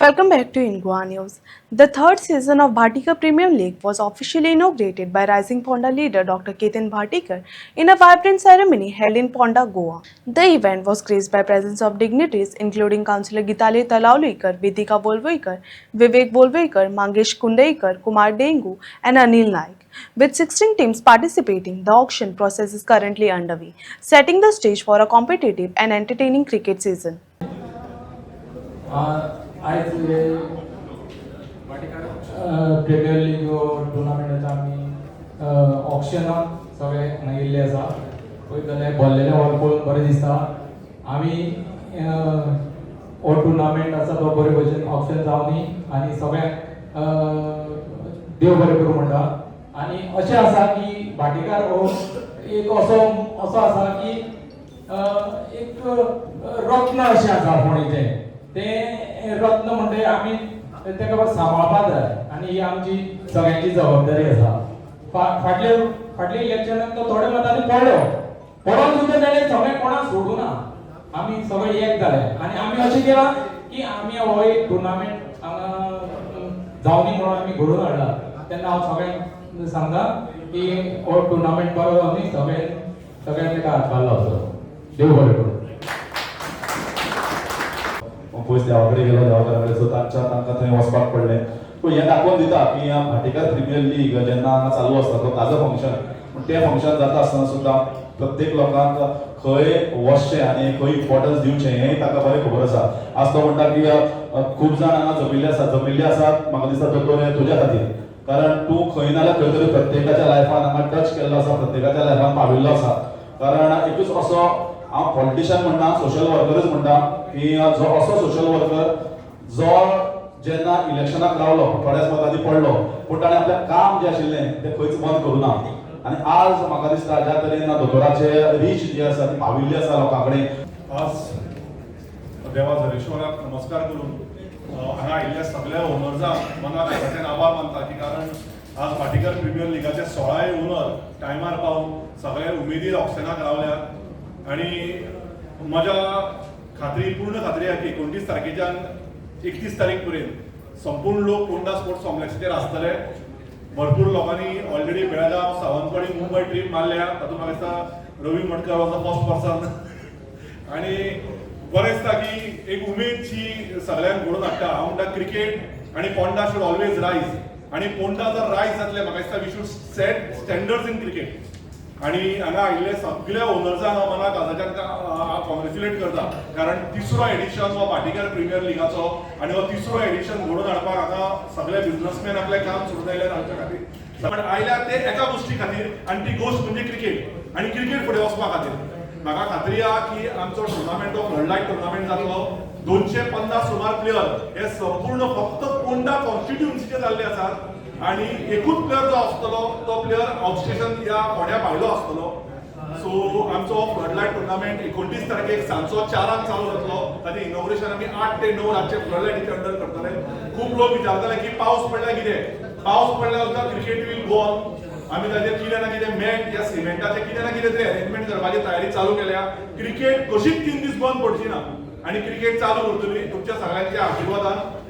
Welcome back to Ingua News. The third season of Bhatikar Premium League was officially inaugurated by Rising Ponda leader Dr. Ketan Bhatikar in a vibrant ceremony held in Ponda, Goa. The event was graced by presence of dignitaries including Councillor Gitale Talaulikar, Vidika Bolvoikar, Vivek Bolvoikar, Mangesh Kundaikar, Kumar Dengu and Anil Naik. With 16 teams participating, the auction process is currently underway, setting the stage for a competitive and entertaining cricket season. आयज premier league टुर्नामेंटाचे आमी ऑक्शनाक सगळे हांगा येयल्ले आसा पळयत जाल्यार भरलेले hall पळोवन बरें दिसता आमी हो टुर्नामेंट आसा तो बरे भशेन ऑक्शन जावनी आनी सगळ्यांक देव बरें करूं म्हणटा आनी अशें आसा की भाटीकार हो एक असो आसा की एक रत्न अशें आसा फोंडेचें ते रत्न म्हणजे आमी तेका सांबाळपाक जाय आनी ही आमची सगळ्यांची जबाबदारी आसा फाटल्या इलेक्शनाक तो थोड्या मतांनी पडोन सुद्दां ताणें सगळें कोणाक सोडूं ना आमी सगळे एक जाले आनी आमी अशें केलां की आमी हो एक टुर्नामेंट हांगा जावनी म्हणून आमी घडोवन हाडला तेन्ना हांव सगळ्यांक सांगता की हो टुर्नामेंट बरो जावनी सगळ्यांक तेका हातभार लावचो देव बरें करूं पयस देवाकडे गेलो देवाकडे सो तांकां थंय वचपाक पडलें पूण हें दाखोवन दिता की भाटीकार प्रिमियर लीग जेन्ना हांगा चालू आसता तो ताजो फंक्शन पूण तें फंक्शन जाता आसतना सुद्दां प्रत्येक लोकांक खंय वचचें आनी खंय इम्पॉर्टन्स दिवचें हेंय ताका बरें खबर आसा आज तो म्हणटा की खूब जाण हांगा जमिल्ले आसात म्हाका दिसता दोतोर तुज्या खातीर कारण तूं खंय नाल्यार खंय तरी प्रत्येकाच्या लायफान हांगा टच केल्लो आसा प्रत्येकाच्या लायफान पाविल्लो आसा कारण एकूच असो हांव पॉलिटिशियन म्हणटा सोशल वर्करच म्हणटा की जो असो सोशल वर्कर जो जेन्ना इलेक्शनाक रावलो थोड्याच मतांनी पडलो पूण ताणें आपलें काम जें आशिल्लें तें खंयच बंद करूं ना आनी आज म्हाका दिसता ज्या तरेन दोतोराचे रीच जी आसा ती पाविल्ली आसा लोकां कडेन आज देवा झरेश्वराक नमस्कार करून हांगा आयिल्ल्या सगळ्या ओनर्सांक मनाक हांगाच्यान आभार मानता की कारण आज भाटीकर प्रिमियर लीगाचे 16 ओनर टायमार पावन सगळे उमेदीर ऑक्शनाक रावल्यात आनी म्हज्या पूर्ण खात्री आहे की 29 तारखेच्यान 31 तारीख पर्यंत संपूर्ण लोक पोंडा स्पोर्ट्स कॉम्प्लेक्साचेर आसतले भरपूर लोकांनी ऑलरेडी बेळगांव सावंतवाडी मुंबय ट्रीप मारल्या तातूंत म्हाका दिसता Ravi Matkar was the first person आनी बरें दिसता की एक उमेदची सगळ्यांक घडोवन हाडटा हांव म्हणटा क्रिकेट आनी पोंडा शूड ऑलवेज रायज आनी पोंडा जर रायज जातले म्हाका दिसता we should set standards in cricket आनी हांगा आयिल्ले सगळ्या ओनर्सांक हांव मनाक हांगाच्यान कॉंग्रेच्युलेट करता कारण तिसरो एडिशन हो भाटीकार प्रिमियर लीगाचो आनी हो तिसरो एडिशन घडोवन हाडपाक हांगा सगळे बिझनसमॅन आपलें काम सोडून आयल्यात हांगच्या खातीर पण आयल्यात ते एका गोश्टी खातीर आनी ती गोश्ट म्हणजे क्रिकेट आनी क्रिकेट फुडें वचपा खातीर म्हाका खात्री आहा की आमचो टुर्नामेंट हो फ्लडलायट टुर्नामेंट जातलो 250 सुमार प्लेयर हे संपूर्ण फक्त पोंडा कॉन्स्टिट्युएन्सीचे जाल्ले आसात आणि एकूच प्लेयर जो आसतलो तो प्लेयर आउटस्टेशन या फोंड्या भायलो आसतलो सो आमचो फ्लडलायट टुर्नामेंट 29 तारखेक सांजचो 4 चालू जातलो ताचें इनॉग्रेशन आमी 8 ते 9 रातचे फ्लडलायटीचे अंडर करतले खूब लोक विचारतले की पावस पडल्यार कितें पावस पडल्यार सुद्दां क्रिकेट वील गो ऑन आमी ताचेर कितें ना कितें मॅट या सिमेंटाचे कितें ना कितें तरी अरेंजमेंट करपाची तयारी चालू केल्या क्रिकेट कशीच 3 दीस बंद पडची ना आनी क्रिकेट चालू उरतली तुमच्या सगळ्यांच्या आशिर्वादान